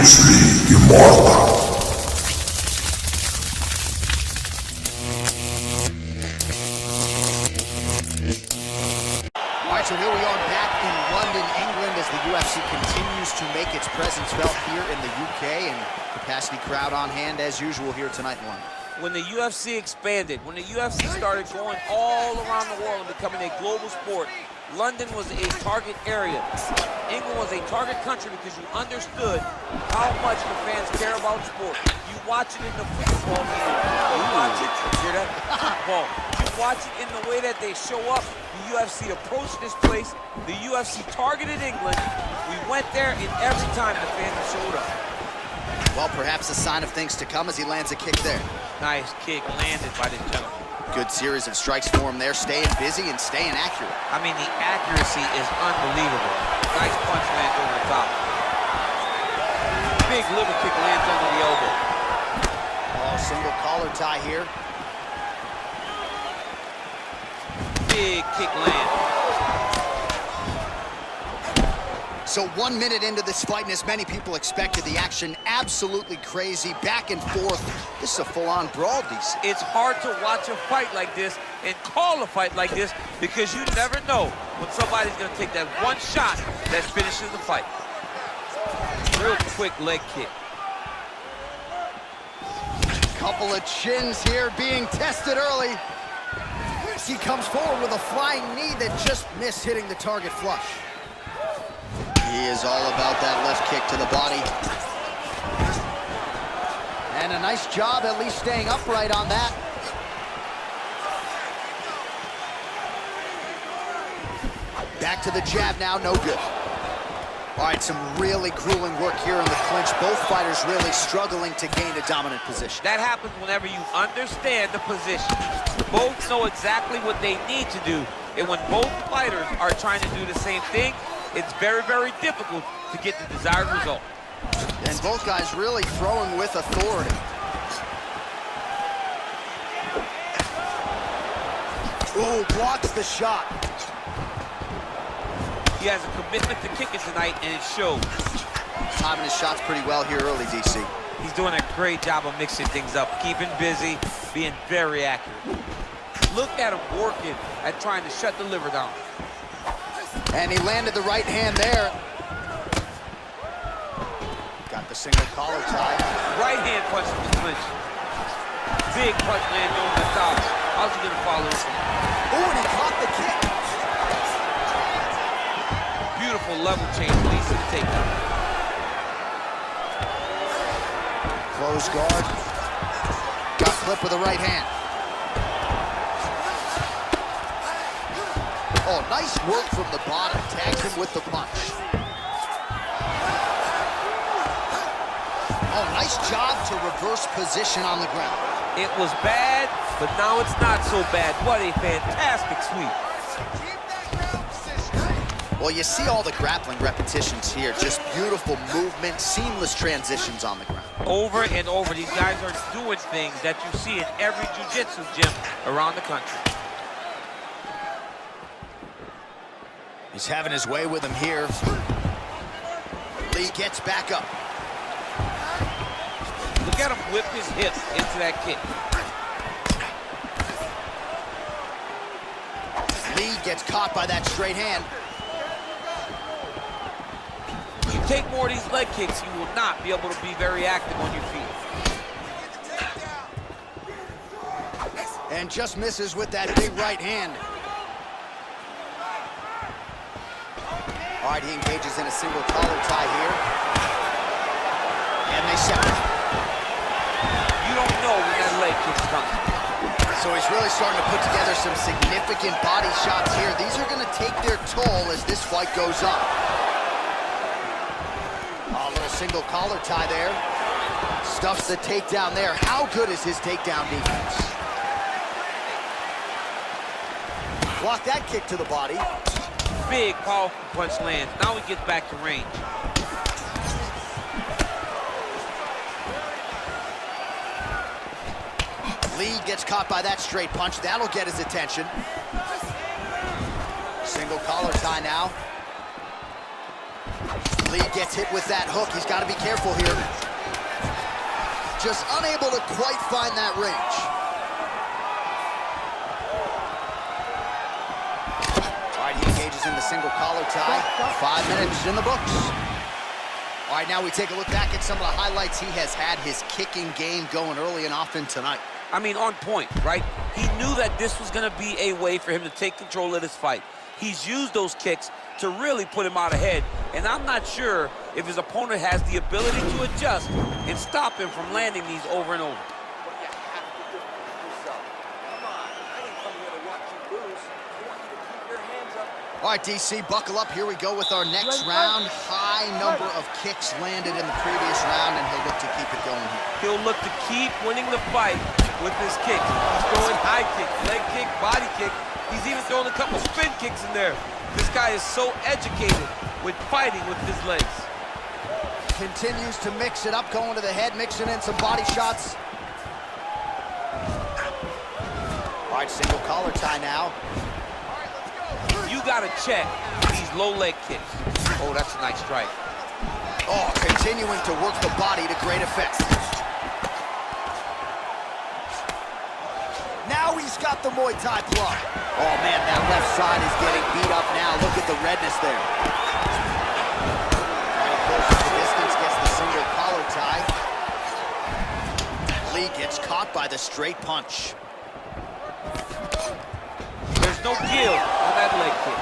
Bruce Lee, immortal. So here we are back in London, England, as the UFC continues to make its presence felt here in the UK, and capacity crowd on hand as usual here tonight in London. When the UFC expanded, when the UFC started going all around the world and becoming a global sport, London was a target area. England was a target country because you understood how much the fans care about sport. You watch it in the football game. You watch it, hear that? Football. You watch it in the way that they show up. The UFC approached this place. The UFC targeted England. We went there, and every time the fans showed up. Well, perhaps a sign of things to come as he lands a kick there. Nice kick landed by the gentleman. Good series of strikes for him there, staying busy and staying accurate. I mean, the accuracy is unbelievable. Nice punch lands over the top. Big liver kick lands under the elbow. Oh, single collar tie here. Big kick land. So 1 minute into this fight, and as many people expected, the action absolutely crazy, back and forth. This is a full-on brawl, DC. It's hard to watch a fight like this and call a fight like this because you never know when somebody's going to take that one shot that finishes the fight. Real quick leg kick. Couple of chins here being tested early. He comes forward with a flying knee that just missed hitting the target flush. He is all about that left kick to the body. And a nice job at least staying upright on that. Back to the jab now, no good. All right, some really grueling work here in the clinch. Both fighters really struggling to gain a dominant position. That happens whenever you understand the position. Both know exactly what they need to do. And when both fighters are trying to do the same thing, it's very, very difficult to get the desired result. And both guys really throwing with authority. Ooh, blocks the shot. He has a commitment to kicking tonight, and it shows. Timing his shots pretty well here early, DC. He's doing a great job of mixing things up, keeping busy, being very accurate. Look at him working at trying to shut the liver down. And he landed the right hand there. Got the single collar tie. Right hand punch in the clinch. Big punch landed over the top. How's he gonna follow this? Ooh, and he caught the kick. Beautiful level change leads to the takedown. Close guard. Got clipped with the right hand. Oh, nice work from the bottom. Tags him with the punch. Oh, nice job to reverse position on the ground. It was bad, but now it's not so bad. What a fantastic sweep. Well, you see all the grappling repetitions here. Just beautiful movement, seamless transitions on the ground. Over and over, these guys are doing things that you see in every jiu-jitsu gym around the country. He's having his way with him here. Lee gets back up. Look at him whip his hips into that kick. Lee gets caught by that straight hand. You take more of these leg kicks, you will not be able to be very active on your feet. And just misses with that big right hand. All right, he engages in a single collar tie here. And they separate. You don't know when that leg kick's coming. So he's really starting to put together some significant body shots here. These are going to take their toll as this fight goes on. A little single collar tie there. Stuffs the takedown there. How good is his takedown defense? Block that kick to the body. Big, powerful punch lands. Now he gets back to range. Lee gets caught by that straight punch. That'll get his attention. Single collar tie now. Lee gets hit with that hook. He's got to be careful here. Just unable to quite find that range. All right, he engages in the single collar tie. 5 minutes in the books. All right, now we take a look back at some of the highlights. He has had his kicking game going early and often tonight. I mean, on point, right? He knew that this was going to be a way for him to take control of this fight. He's used those kicks to really put him out ahead, and I'm not sure if his opponent has the ability to adjust and stop him from landing these over and over. All right, DC, buckle up. Here we go with our next round. High number of kicks landed in the previous round, and he'll look to keep it going here. He'll look to keep winning the fight with his kicks. He's throwing high kick, leg kick, body kick. He's even throwing a couple spin kicks in there. This guy is so educated with fighting with his legs. Continues to mix it up, going to the head, mixing in some body shots. All right, single collar tie now. You gotta check these low leg kicks. Oh, that's a nice strike. Oh, continuing to work the body to great effect. Now he's got the Muay Thai plug. Oh man, that left side is getting beat up now. Look at the redness there. He closes the distance, gets the single collar tie. Lee gets caught by the straight punch. There's no give on that leg kick.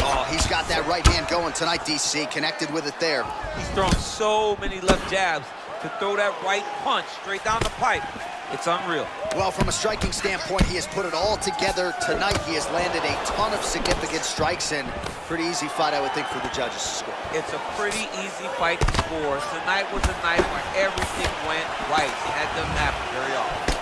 Oh, he's got that right hand going tonight, DC. Connected with it there. He's thrown so many left jabs to throw that right punch straight down the pipe. It's unreal. Well, from a striking standpoint, he has put it all together tonight. He has landed a ton of significant strikes, and pretty easy fight, I would think, for the judges to score. It's a pretty easy fight to score. Tonight was a night where everything went right. That doesn't happen very often.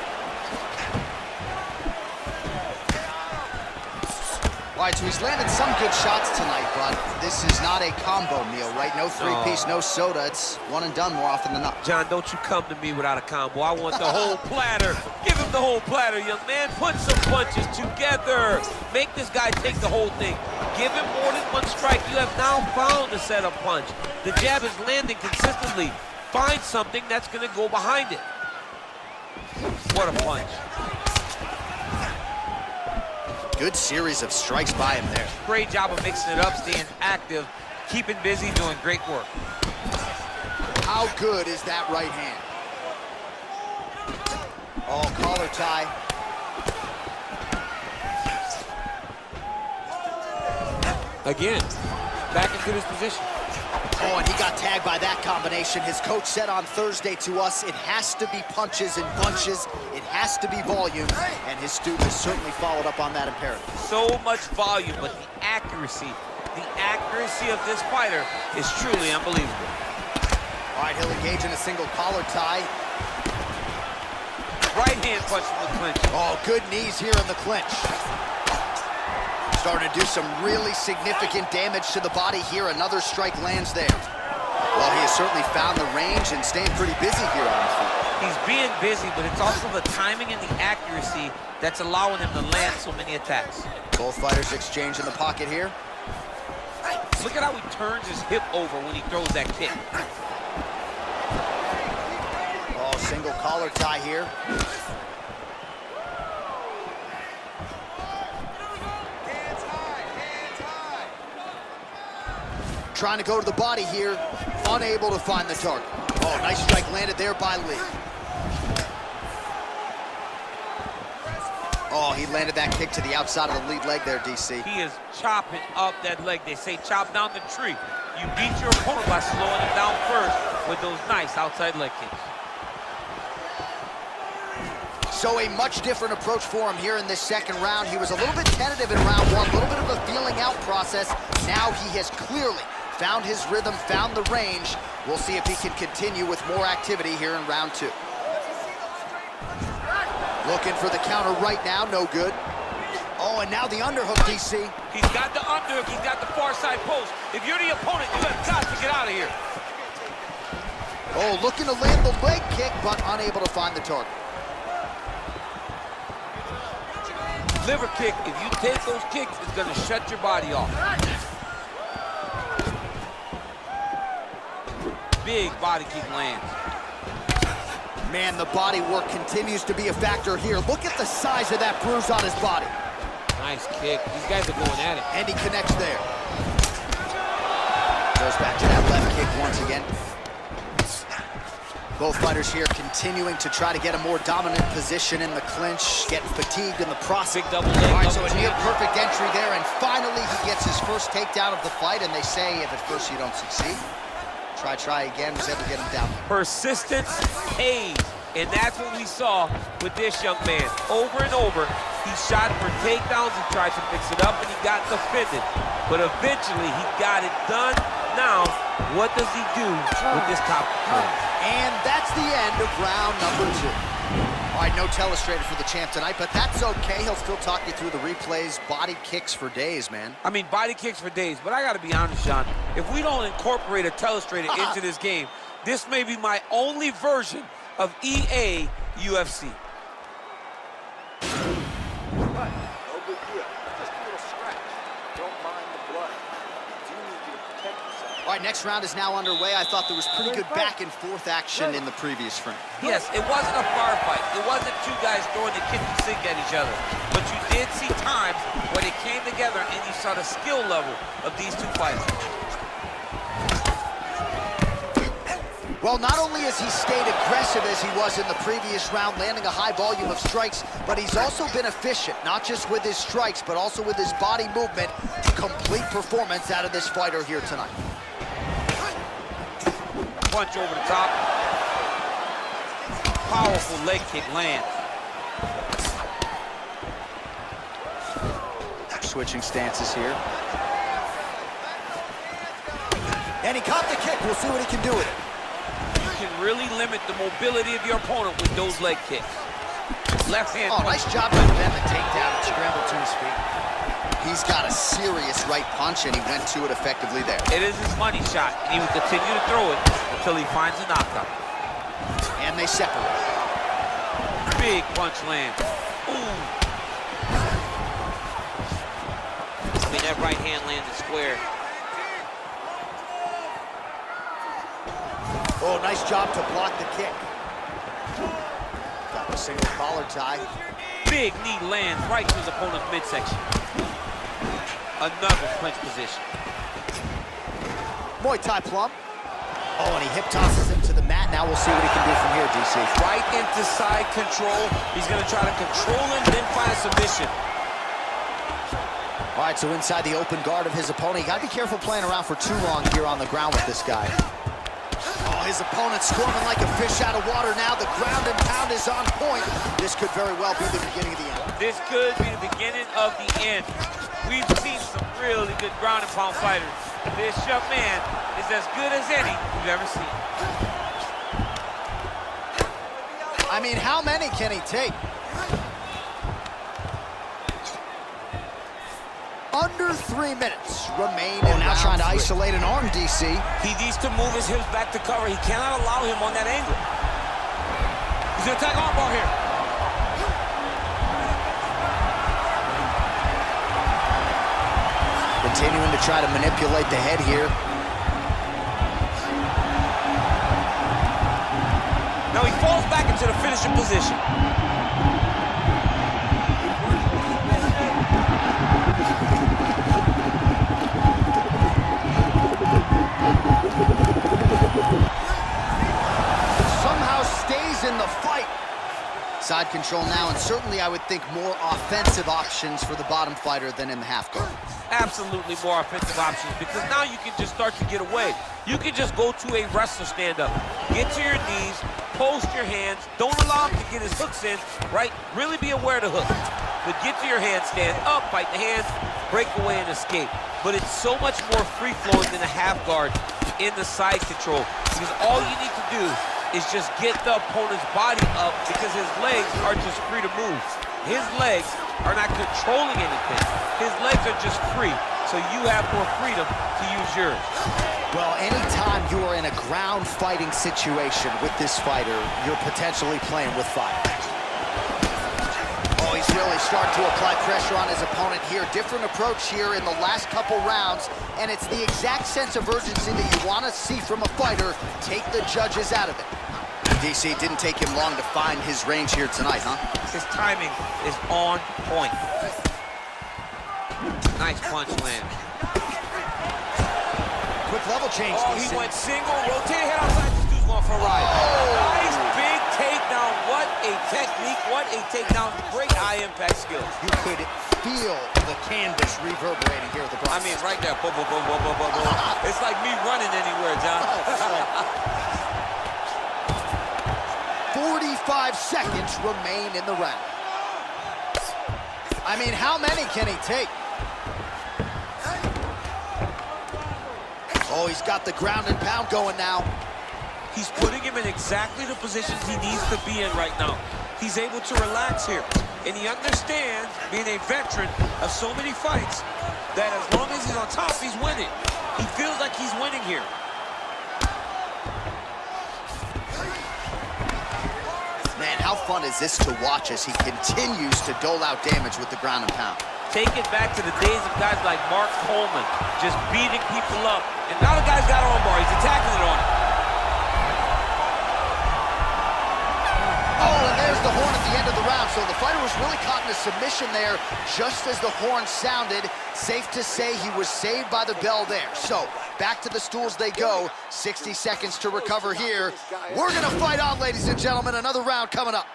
All right, so he's landed some good shots tonight, but this is not a combo meal, right? No three-piece, no soda. It's one and done more often than not. John, don't you come to me without a combo. I want the whole platter. Give him the whole platter, young man. Put some punches together. Make this guy take the whole thing. Give him more than one strike. You have now found a setup punch. The jab is landing consistently. Find something that's going to go behind it. What a punch. Good series of strikes by him there. Great job of mixing it up, staying active, keeping busy, doing great work. How good is that right hand? Oh, collar tie. Again, back into his position. Oh, and he got tagged by that combination. His coach said on Thursday to us, it has to be punches and bunches. It has to be volume, and his student has certainly followed up on that imperative. So much volume, but the accuracy of this fighter is truly unbelievable. All right, he'll engage in a single collar tie. Right hand punch in the clinch. Oh, good knees here in the clinch. Starting to do some really significant damage to the body here. Another strike lands there. Well, he has certainly found the range and staying pretty busy here on the field. He's being busy, but it's also the timing and the accuracy that's allowing him to land so many attacks. Both fighters exchange in the pocket here. Look at how he turns his hip over when he throws that kick. Oh, single collar tie here. Trying to go to the body here, unable to find the target. Oh, nice strike landed there by Lee. Oh, he landed that kick to the outside of the lead leg there, DC. He is chopping up that leg. They say chop down the tree. You beat your opponent by slowing him down first with those nice outside leg kicks. So a much different approach for him here in this second round. He was a little bit tentative in round one, a little bit of a feeling out process. Now he has clearly found his rhythm, found the range. We'll see if he can continue with more activity here in round two. Looking for the counter right now, no good. Oh, and now the underhook, DC. He's got the underhook, he's got the far side post. If you're the opponent, you have got to get out of here. Oh, looking to land the leg kick, but unable to find the target. Liver kick, if you take those kicks, it's gonna shut your body off. Big body kick lands. Man, the body work continues to be a factor here. Look at the size of that bruise on his body. Nice kick. These guys are going at it. And he connects there. Goes back to that left kick once again. Both fighters here continuing to try to get a more dominant position in the clinch, getting fatigued in the process. Big double leg. All right, so a near perfect entry there, and finally he gets his first takedown of the fight, and they say if at first you don't succeed, try again, was able to get him down. Persistence pays, and that's what we saw with this young man. Over and over, he shot for takedowns and tried to mix it up, and he got defended. But eventually, he got it done. Now, what does he do with this top control? And that's the end of round number 2. All right, no telestrator for the champ tonight, but that's okay. He'll still talk you through the replays, body kicks for days, man. I mean, body kicks for days, but I gotta be honest, John. If we don't incorporate a telestrator into this game, this may be my only version of EA UFC. What? No big deal. Just a little scratch. Don't mind the blood. You do need to protect yourself. All right, next round is now underway. I thought there was pretty good back and forth action in the previous frame. Yes, it wasn't a firefight. It wasn't two guys throwing the kitchen sink at each other. But you did see times when it came together and you saw the skill level of these two fighters. Well, not only has he stayed aggressive as he was in the previous round, landing a high volume of strikes, but he's also been efficient, not just with his strikes, but also with his body movement. Complete performance out of this fighter here tonight. Punch over the top. Powerful leg kick lands. Switching stances here. And he caught the kick. We'll see what he can do with it. You can really limit the mobility of your opponent with those leg kicks. Left hand. Oh, nice job to defend the takedown and scramble to his feet. He's got a serious right punch, and he went to it effectively there. It is his money shot, and he will continue to throw it until he finds a knockout. And they separate. Big punch lands. Ooh. I mean, that right hand landed square. Oh, nice job to block the kick. Got the single collar tie. Big knee lands right to his opponent's midsection. Another clinch position. Muay Thai plum. Oh, and he hip tosses him to the mat. Now we'll see what he can do from here, DC. Right into side control. He's going to try to control him, then find a submission. All right, so inside the open guard of his opponent. You got to be careful playing around for too long here on the ground with this guy. Oh, his opponent squirming like a fish out of water now. The ground and pound is on point. This could very well be the beginning of the end. This could be the beginning of the end. We've seen some really good ground and pound fighters. This young man is as good as any we've ever seen. I mean, how many can he take? Under 3 minutes remain in now trying to isolate an arm, DC. He needs to move his hips back to cover. He cannot allow him on that angle. He's going to attack armbar here. Continuing to try to manipulate the head here. Now he falls back into the finishing position. Somehow stays in the fight. Side control now, and certainly I would think more offensive options for the bottom fighter than in the half guard. Absolutely more offensive options, because now you can just start to get away. You can just go to a wrestler stand-up. Get to your knees, post your hands, don't allow him to get his hooks in, right? Really be aware of the hook. But get to your hand, stand up, fight the hands, break away and escape. But it's so much more free-flowing than a half guard in the side control, because all you need to do is just get the opponent's body up, because his legs are just free to move. His legs are not controlling anything. His legs are just free, so you have more freedom to use yours. Well, anytime you are in a ground fighting situation with this fighter, you're potentially playing with fire. Oh, he's really starting to apply pressure on his opponent here. Different approach here in the last couple rounds, and it's the exact sense of urgency that you want to see from a fighter. Take the judges out of it. DC, didn't take him long to find his range here tonight, huh? His timing is on point. Nice punch land. Quick level change, Oh, DC. he went single, rotated head outside. This dude's going for a ride. Nice big takedown. What a technique, what a takedown. Great high impact skills. You could feel the canvas reverberating here at the Bronx. I mean, right there. Boom, boom, boom, boom, boom, boom, boom. It's like me running anywhere, John. 45 seconds remain in the round. I mean, how many can he take? Oh, he's got the ground and pound going now. He's putting him in exactly the positions he needs to be in right now. He's able to relax here. And he understands, being a veteran of so many fights, that as long as he's on top, he's winning. He feels like he's winning here. Man, how fun is this to watch as he continues to dole out damage with the ground and pound? Take it back to the days of guys like Mark Coleman, just beating people up. And now the guy's got armbar. He's attacking it on him. Oh, and there's the horn at the end of the round. So the fighter was really caught in a submission there just as the horn sounded. Safe to say he was saved by the bell there. So back to the stools they go. 60 seconds to recover here. We're going to fight on, ladies and gentlemen. Another round coming up.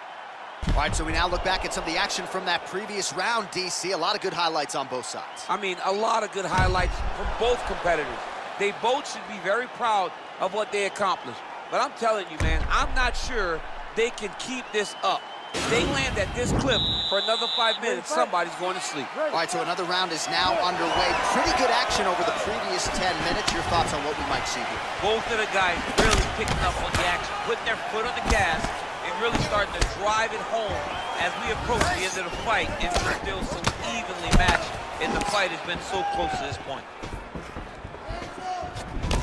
All right, so we now look back at some of the action from that previous round, DC. A lot of good highlights on both sides. I mean, a lot of good highlights from both competitors. They both should be very proud of what they accomplished. But I'm telling you, man, I'm not sure they can keep this up. If they land at this clip for another 5 minutes, somebody's going to sleep. All right, so another round is now underway. Pretty good action over the previous 10 minutes. Your thoughts on what we might see here? Both of the guys really picking up on the action, putting their foot on the gas, and really starting to drive it home as we approach the end of the fight, and we're still so evenly matched, and the fight has been so close to this point.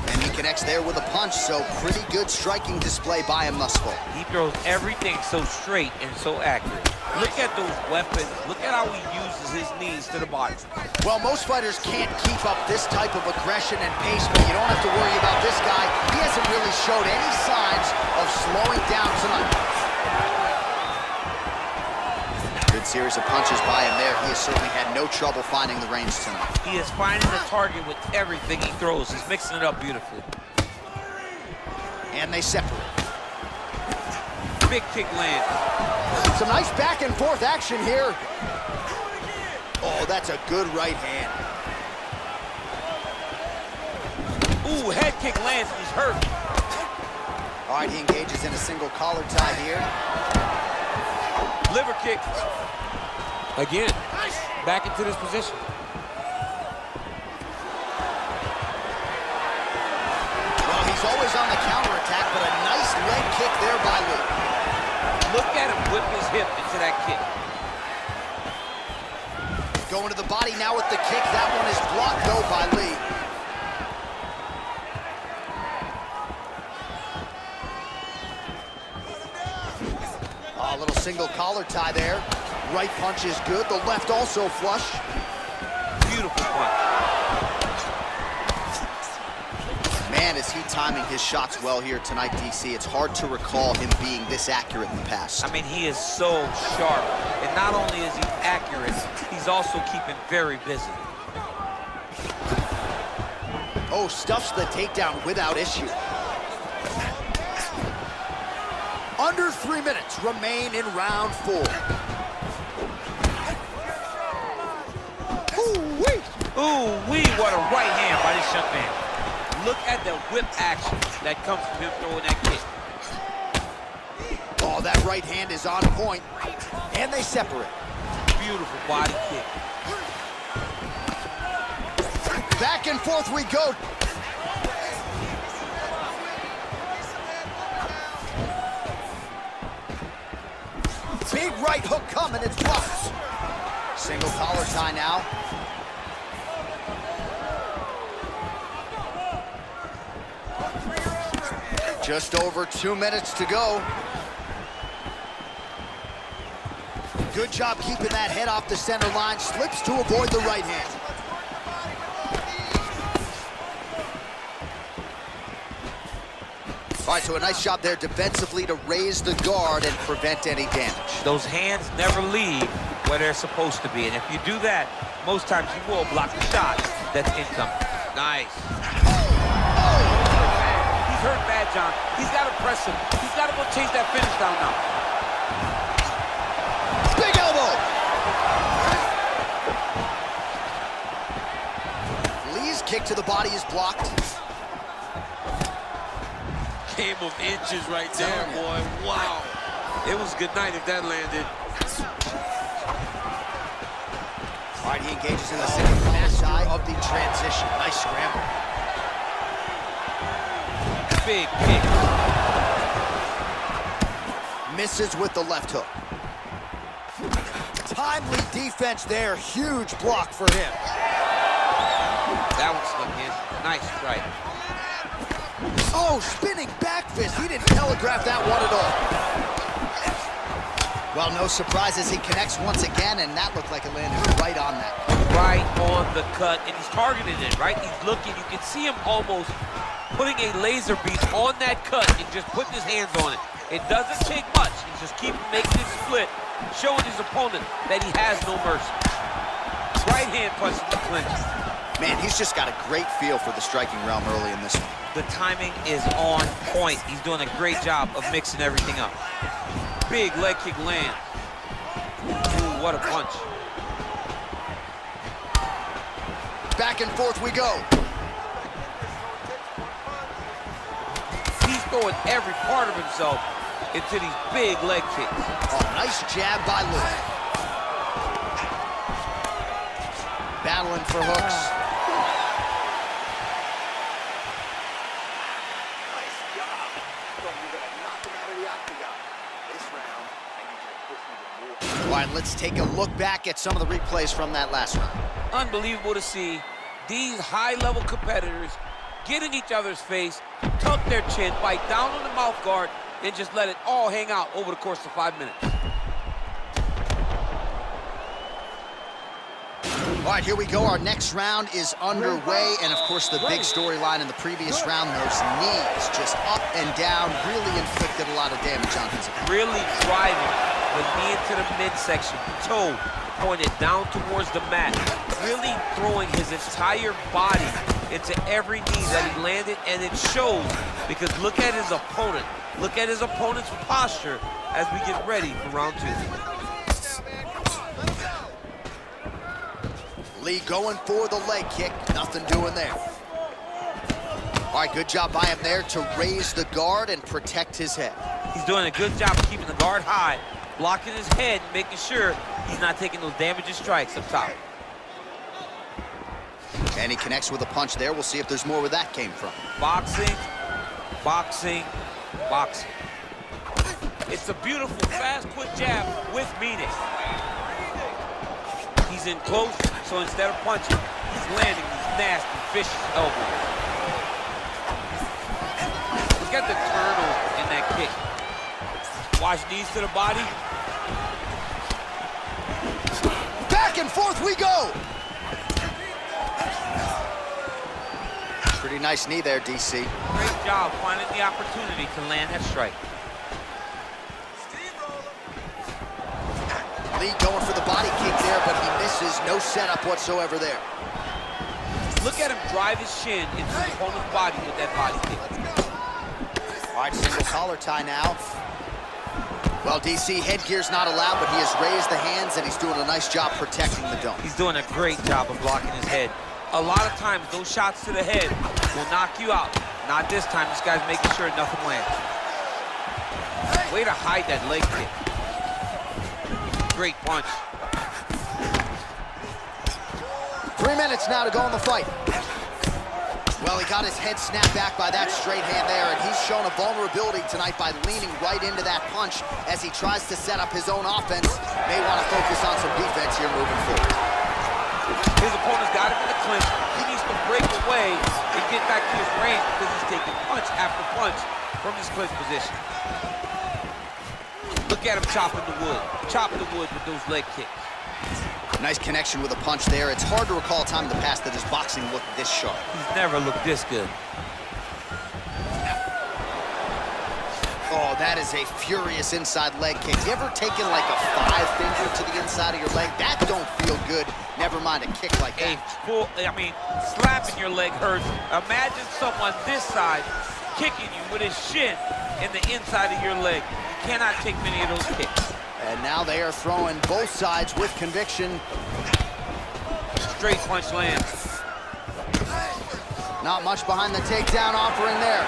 And he connects there with a punch, so pretty good striking display by him thus far. He throws everything so straight and so accurate. Look at those weapons. Look at how he uses his knees to the body. Well, most fighters can't keep up this type of aggression and pace, but you don't have to worry about this guy. He hasn't really showed any signs of slowing down tonight. Good series of punches by him there. He has certainly had no trouble finding the range tonight. He is finding the target with everything he throws. He's mixing it up beautifully. And they separate. Big kick land. Some nice back and forth action here. Oh, that's a good right hand. Ooh, head kick lands and he's hurt. All right, he engages in a single collar tie here. Liver kick. Again, back into this position. Well, he's always on the counterattack, but a nice leg kick there by Lee. Look at him whip his hip into that kick. Going to the body now with the kick. That one is blocked, though, by Lee. Oh, a little single collar tie there. Right punch is good. The left also flush. Beautiful punch. Man, is he timing his shots well here tonight, DC. It's hard to recall him being this accurate in the past. I mean, he is so sharp. And not only is he accurate, he's also keeping very busy. Oh, stuffs the takedown without issue. Under 3 minutes remain in round 4. Ooh-wee! Ooh-wee, what a right hand by this young man. Look at the whip action that comes from him throwing that kick. Oh, that right hand is on point. And they separate. Beautiful body kick. Back and forth we go. Big right hook coming, it's blocked. Single collar tie now. Just over 2 minutes to go. Good job keeping that head off the center line. Slips to avoid the right hand. All right, so a nice job there defensively to raise the guard and prevent any damage. Those hands never leave where they're supposed to be. And if you do that, most times you will block the shot that's incoming. Nice. He's hurt bad, John. He's got to press him. He's got to go chase that finish down now. Big elbow. Lee's kick to the body is blocked. Game of inches right there, boy. Wow. It was good night if that landed. All right, he engages in the second master of the transition. Nice scramble. Big kick. Misses with the left hook. Timely defense there. Huge block for him. That one slipped in. Nice strike. Oh, spinning back fist. He didn't telegraph that one at all. Well, no surprises. He connects once again, and that looked like it landed right on that. Right on the cut, and he's targeting it, right? He's looking. You can see him almost putting a laser beam on that cut and just putting his hands on it. It doesn't take much. He's just keep making it split, showing his opponent that he has no mercy. Right hand punch in the clinch. Man, he's just got a great feel for the striking realm early in this one. The timing is on point. He's doing a great job of mixing everything up. Big leg kick lands. Ooh, what a punch. Back and forth we go. He's throwing every part of himself into these big leg kicks. Oh, nice jab by Lee. Battling for hooks. Nice job. You're gonna knock him out of the octagon. This round, I need you to push even more. All right, let's take a look back at some of the replays from that last round. Unbelievable to see these high-level competitors get in each other's face, tuck their chin, bite down on the mouth guard, and just let it all hang out over the course of 5 minutes. All right, here we go. Our next round is underway. And, of course, the big storyline in the previous round, those knees just up and down, really inflicted a lot of damage on his opponent. Really driving the knee into the midsection, toe pointed down towards the mat, really throwing his entire body into every knee that he landed, and it shows because look at his opponent. Look at his opponent's posture as we get ready for round 2. Lee going for the leg kick. Nothing doing there. All right, good job by him there to raise the guard and protect his head. He's doing a good job of keeping the guard high, blocking his head, making sure he's not taking those damaging strikes up top. And he connects with a punch there. We'll see if there's more where that came from. Boxing, boxing, boxing. It's a beautiful, fast, quick jab with meaning. He's in close, so instead of punching, he's landing these nasty, vicious elbows. Look at the turnover in that kick. Watch knees to the body. Back and forth we go. Pretty nice knee there, DC. Great job finding the opportunity to land that strike. Lee going for the body kick there, but he misses. No setup whatsoever there. Look at him drive his shin into his opponent's body with that body kick. All right, single collar tie now. Well, DC, headgear's not allowed, but he has raised the hands, and he's doing a nice job protecting the dome. He's doing a great job of blocking his head. A lot of times, those shots to the head will knock you out. Not this time. This guy's making sure nothing lands. Way to hide that leg kick. Great punch. 3 minutes now to go in the fight. Well, he got his head snapped back by that straight hand there, and he's shown a vulnerability tonight by leaning right into that punch as he tries to set up his own offense. May want to focus on some defense here moving forward. His opponent's got him in the clinch. He needs to break away and get back to his range because he's taking punch after punch from his clinch position. Look at him chopping the wood. Chopping the wood with those leg kicks. Nice connection with a punch there. It's hard to recall a time in the past that his boxing looked this sharp. He's never looked this good. Oh, that is a furious inside leg kick. You ever taken like a 5-finger to the inside of your leg? That don't feel good. Never mind a kick like that. Slapping your leg hurts. Imagine someone this side kicking you with his shin in the inside of your leg. You cannot take many of those kicks. And now they are throwing both sides with conviction. Straight punch lands. Not much behind the takedown offering there.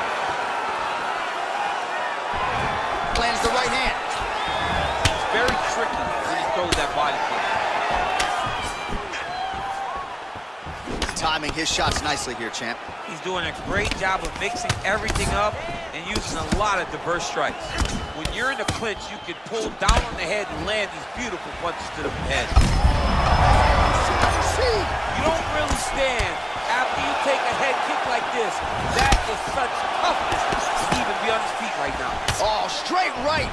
Lands the right hand. It's very tricky when he throws that body kick. Timing his shots nicely here, champ. He's doing a great job of mixing everything up and using a lot of diverse strikes. When you're in a clinch, you can pull down on the head and land these beautiful punches to the head. You don't really stand after you take a head kick like this. That is such toughness to even be on his feet right now. Oh, straight right.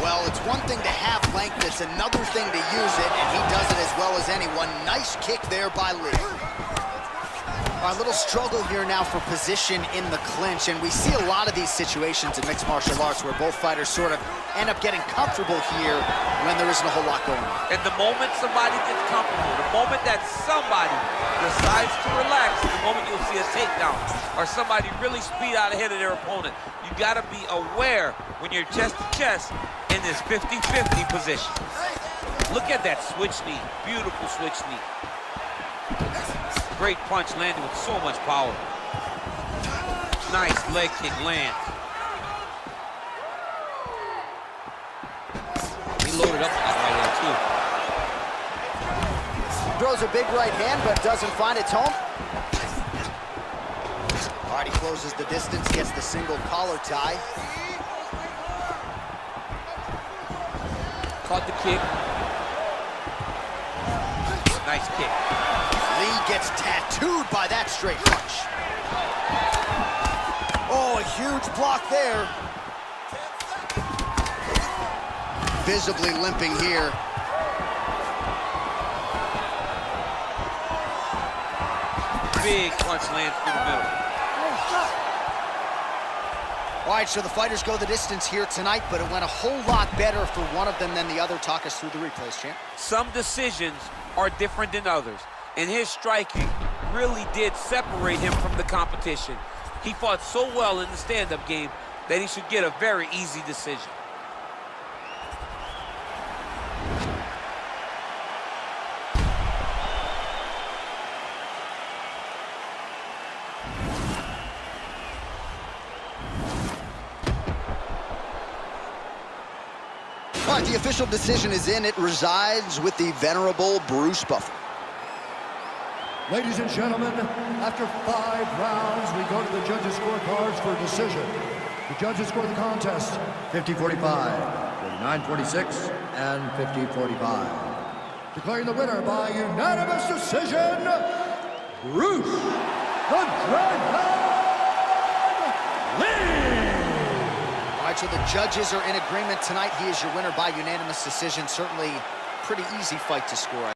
Well, it's one thing to have length, it's another thing to use it, and he does it as well as anyone. Nice kick there by Lee. Our little struggle here now for position in the clinch, and we see a lot of these situations in mixed martial arts where both fighters sort of end up getting comfortable here when there isn't a whole lot going on. And the moment somebody gets comfortable, the moment that somebody decides to relax, the moment you'll see a takedown or somebody really speed out ahead of their opponent. You gotta be aware when you're chest to chest in this 50-50 position. Look at that switch knee, beautiful switch knee. Great punch landed with so much power. Nice leg kick lands. He loaded up on that right hand, too. Throws a big right hand, but doesn't find its home. All right, he closes the distance, gets the single collar tie. Caught the kick. Nice kick. Lee gets tattooed by that straight punch. Oh, a huge block there. Visibly limping here. Big punch lands through the middle. All right, so the fighters go the distance here tonight, but it went a whole lot better for one of them than the other. Talk us through the replays, champ. Some decisions are different than others, and his striking really did separate him from the competition. He fought so well in the stand-up game that he should get a very easy decision. All right, the official decision is in. It resides with the venerable Bruce Buffer. Ladies and gentlemen, after 5 rounds, we go to the judges' scorecards for a decision. The judges score the contest 50-45, 49-46, and 50-45. Declaring the winner by unanimous decision, Bruce the Dragon Lee! All right, so the judges are in agreement tonight. He is your winner by unanimous decision. Certainly pretty easy fight to score.